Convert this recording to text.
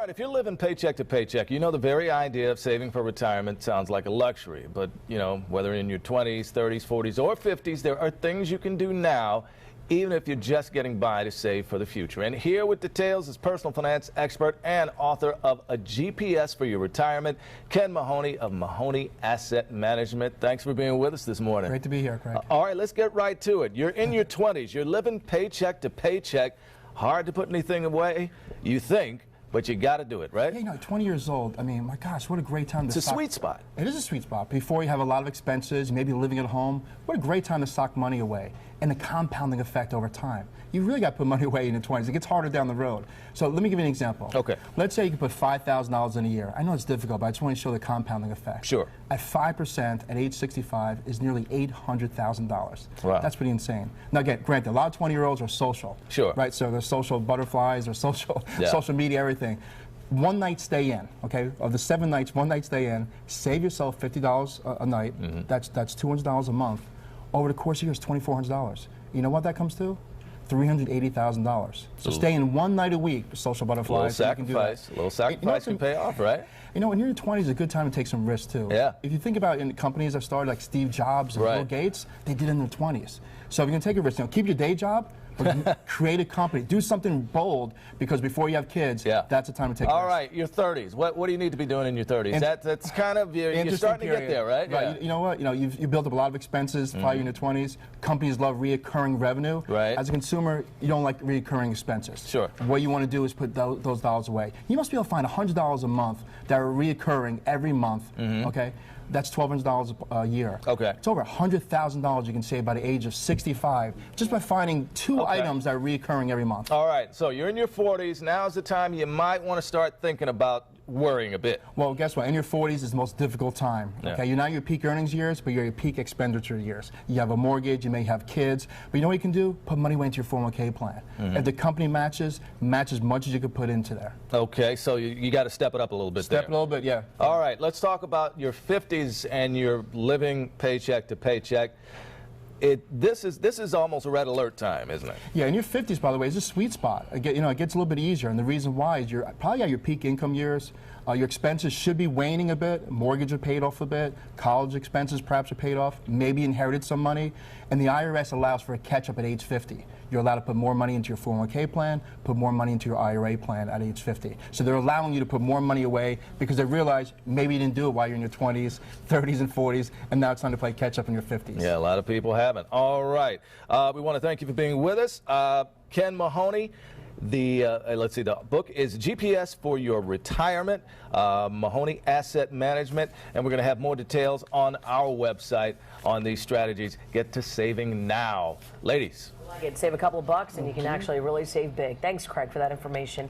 right, if you're living paycheck to paycheck, you know the very idea of saving for retirement sounds like a luxury. But, you know, whether in your 20s, 30s, 40s, or 50s, there are things you can do now, even if you're just getting by, to save for the future. And here with details is personal finance expert and author of A GPS for Your Retirement, Ken Mahoney of Mahoney Asset Management. Thanks for being with us this morning. Great to be here, Craig. All right, let's get right to it. You're in your 20s. You're living paycheck to paycheck. Hard to put anything away, you think, but you got to do it, right? Yeah, you know, 20 years old, I mean, my gosh, what a great time to It's a sweet spot. It is a sweet spot. Before you have a lot of expenses, maybe living at home, what a great time to sock money away. And the compounding effect over time. You really got to put money away in the 20s. It gets harder down the road. So let me give you an example. Okay. Let's say you can put $5,000 in a year. I know it's difficult, but I just want to show the compounding effect. Sure. At 5% at age 65 is nearly $800,000. Wow. That's pretty insane. Now again, granted, a lot of 20-year-olds are social. Sure. Right, so they're social butterflies, or social, social media, everything. One night stay in, okay? Of the 7 nights, one night stay in, save yourself $50 a night. Mm-hmm. That's $200 a month. Over the course of years, $2,400. You know what that comes to? $380,000. So stay in one night a week, social butterflies. A little sacrifice can pay off, right? You know, when you're in your 20s, it's a good time to take some risks too. Yeah. If you think about in companies that started like Steve Jobs and Bill Gates, they did it in their 20s. So if you're going to take a risk, you know, keep your day job, but create a company. Do something bold, because before you have kids, that's the time to take a risk. All right, your 30s. What do you need to be doing in your 30s? That's kind of, you're starting to get there, right? Right. You know what? You know, you built up a lot of expenses while you're in your 20s. Companies love reoccurring revenue. Right. As a consumer, you don't like reoccurring expenses. Sure. What you want to do is put those dollars away. You must be able to find $100 a month that are reoccurring every month. Okay. That's $1,200 a year. Okay. It's over $100,000 you can save by the age of 65 just by finding two items that are reoccurring every month. All right, so you're in your 40s. Now's the time you might want to start thinking about worrying a bit. Well, guess what? In your 40s is the most difficult time. Okay, you're not in your peak earnings years, but you're in your peak expenditure years. You have a mortgage, you may have kids, but you know what you can do? Put money away into your 401k plan. If the company matches, match as much as you could put into there. Okay, so you got to step it up a little bit. Step it a little bit, yeah. All right, let's talk about your 50s and your living paycheck to paycheck. This is almost a red alert time, isn't it? Yeah, in your 50s, by the way, is a sweet spot. You know, it gets a little bit easier, and the reason why is you're probably at your peak income years. Your expenses should be waning a bit. Mortgage are paid off a bit. College expenses perhaps are paid off. Maybe inherited some money. And the IRS allows for a catch-up at age 50. You're allowed to put more money into your 401k plan, put more money into your IRA plan at age 50. So they're allowing you to put more money away because they realize maybe you didn't do it while you're in your 20s, 30s, and 40s, and now it's time to play catch-up in your 50s. Yeah, a lot of people haven't. All right. We want to thank you for being with us. Ken Mahoney. Let's see, the book is GPS for Your Retirement, Mahoney Asset Management, and we're going to have more details on our website on these strategies. Get to saving now. Ladies. Save a couple of bucks and you can actually really save big. Thanks, Craig, for that information.